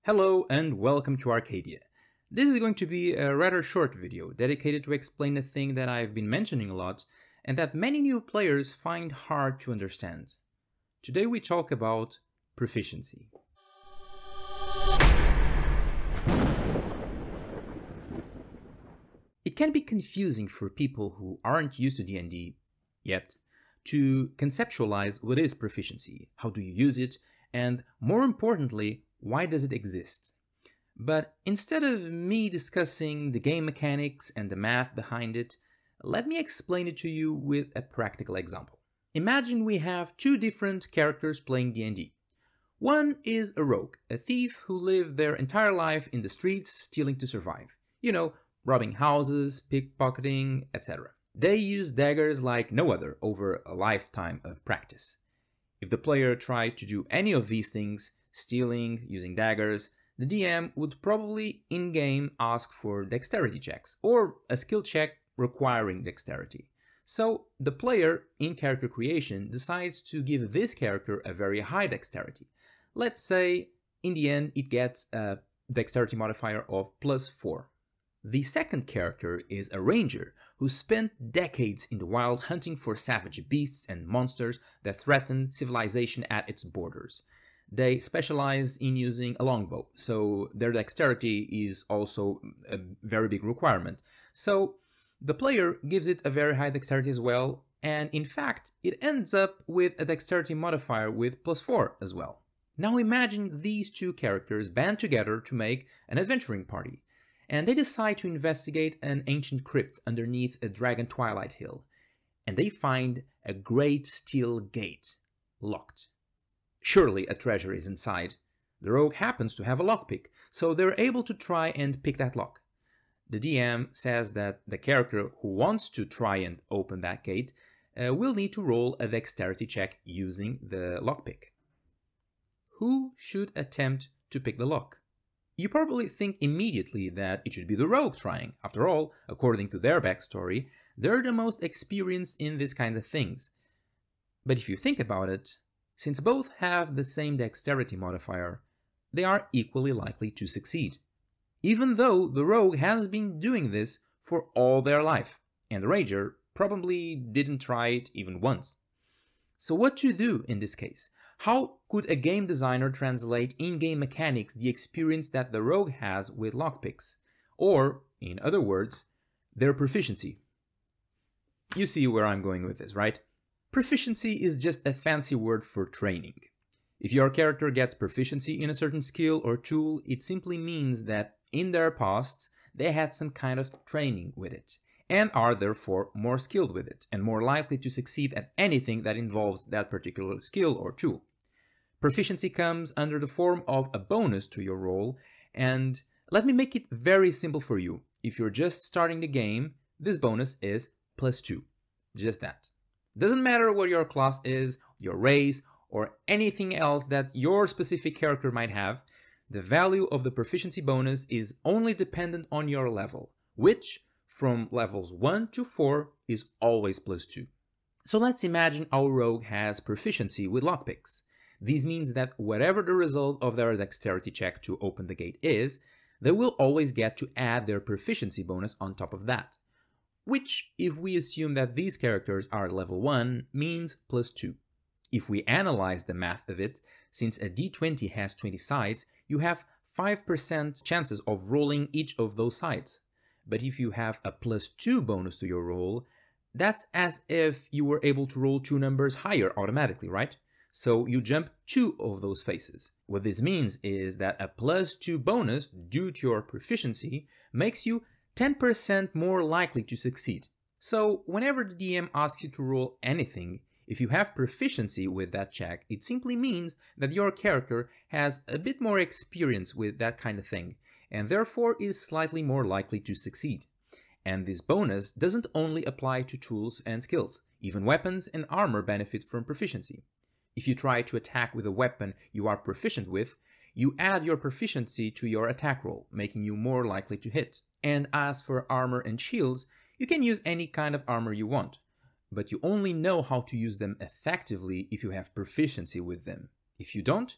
Hello and welcome to Arcadia. This is going to be a rather short video dedicated to explain a thing that I've been mentioning a lot and that many new players find hard to understand. Today we talk about proficiency. It can be confusing for people who aren't used to D&D yet to conceptualize what is proficiency, how do you use it, and more importantly, why does it exist? But instead of me discussing the game mechanics and the math behind it, let me explain it to you with a practical example. Imagine we have two different characters playing D&D. One is a rogue, a thief who lived their entire life in the streets stealing to survive. You know, robbing houses, pickpocketing, etc. They use daggers like no other over a lifetime of practice. If the player tried to do any of these things, stealing, using daggers, the DM would probably in-game ask for dexterity checks, or a skill check requiring dexterity. So the player, in character creation, decides to give this character a very high dexterity. Let's say, in the end, it gets a dexterity modifier of +4. The second character is a ranger who spent decades in the wild hunting for savage beasts and monsters that threaten civilization at its borders. They specialize in using a longbow, so their dexterity is also a very big requirement. So the player gives it a very high dexterity as well, and in fact it ends up with a dexterity modifier with +4 as well. Now imagine these two characters band together to make an adventuring party, and they decide to investigate an ancient crypt underneath a dragon twilight hill, and they find a great steel gate, locked. Surely a treasure is inside. The rogue happens to have a lockpick, so they're able to try and pick that lock. The DM says that the character who wants to try and open that gate will need to roll a dexterity check using the lockpick. Who should attempt to pick the lock? You probably think immediately that it should be the rogue trying. After all, according to their backstory, they're the most experienced in this kind of things. But if you think about it, since both have the same dexterity modifier, they are equally likely to succeed. Even though the rogue has been doing this for all their life, and the ranger probably didn't try it even once. So what to do in this case? How could a game designer translate in-game mechanics the experience that the rogue has with lockpicks? Or, in other words, their proficiency. You see where I'm going with this, right? Proficiency is just a fancy word for training. If your character gets proficiency in a certain skill or tool, it simply means that in their past they had some kind of training with it, and are therefore more skilled with it, and more likely to succeed at anything that involves that particular skill or tool. Proficiency comes under the form of a bonus to your roll, and let me make it very simple for you. If you're just starting the game, this bonus is +2. Just that. Doesn't matter what your class is, your race, or anything else that your specific character might have, the value of the proficiency bonus is only dependent on your level, which from levels 1 to 4 is always +2. So let's imagine our rogue has proficiency with lockpicks. This means that whatever the result of their dexterity check to open the gate is, they will always get to add their proficiency bonus on top of that. Which, if we assume that these characters are level 1, means +2. If we analyze the math of it, since a d20 has 20 sides, you have 5% chances of rolling each of those sides. But if you have a +2 bonus to your roll, that's as if you were able to roll two numbers higher automatically, right? So you jump 2 of those faces. What this means is that a +2 bonus due to your proficiency makes you 10% more likely to succeed. So whenever the DM asks you to roll anything, if you have proficiency with that check, it simply means that your character has a bit more experience with that kind of thing, and therefore is slightly more likely to succeed. And this bonus doesn't only apply to tools and skills. Even weapons and armor benefit from proficiency. If you try to attack with a weapon you are proficient with, you add your proficiency to your attack roll, making you more likely to hit. And as for armor and shields, you can use any kind of armor you want, but you only know how to use them effectively if you have proficiency with them. If you don't,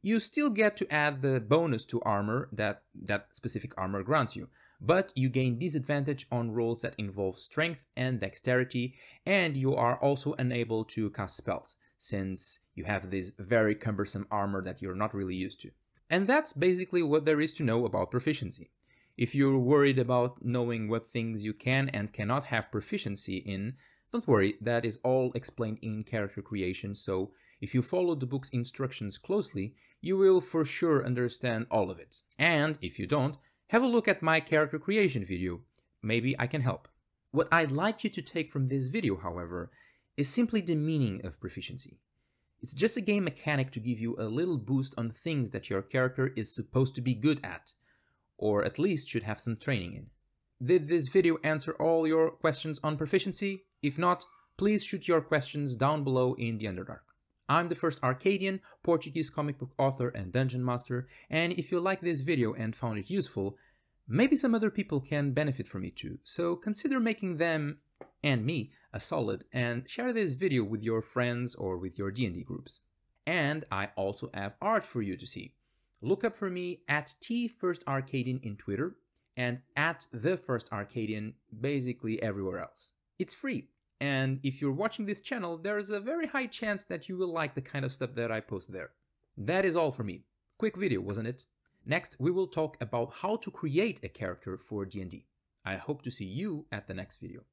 You still get to add the bonus to armor that specific armor grants you, but you gain disadvantage on rolls that involve strength and dexterity, and you are also unable to cast spells, since you have this very cumbersome armor that you're not really used to. And that's basically what there is to know about proficiency. If you're worried about knowing what things you can and cannot have proficiency in, don't worry, that is all explained in character creation, so if you follow the book's instructions closely, you will for sure understand all of it. And if you don't, have a look at my character creation video. Maybe I can help. What I'd like you to take from this video, however, is simply the meaning of proficiency. It's just a game mechanic to give you a little boost on things that your character is supposed to be good at, or at least should have some training in. Did this video answer all your questions on proficiency? If not, please shoot your questions down below in the Underdark. I'm the first Arcadian, Portuguese comic book author and dungeon master, and if you like this video and found it useful, maybe some other people can benefit from it too, so consider making them, and me, a solid and share this video with your friends or with your D&D groups. And I also have art for you to see. Look up for me at @T1StArcadian in Twitter and at @TheFirstArcadian basically everywhere else. It's free, and if you're watching this channel, there's a very high chance that you will like the kind of stuff that I post there. That is all for me. Quick video, wasn't it? Next, we will talk about how to create a character for D&D. I hope to see you at the next video.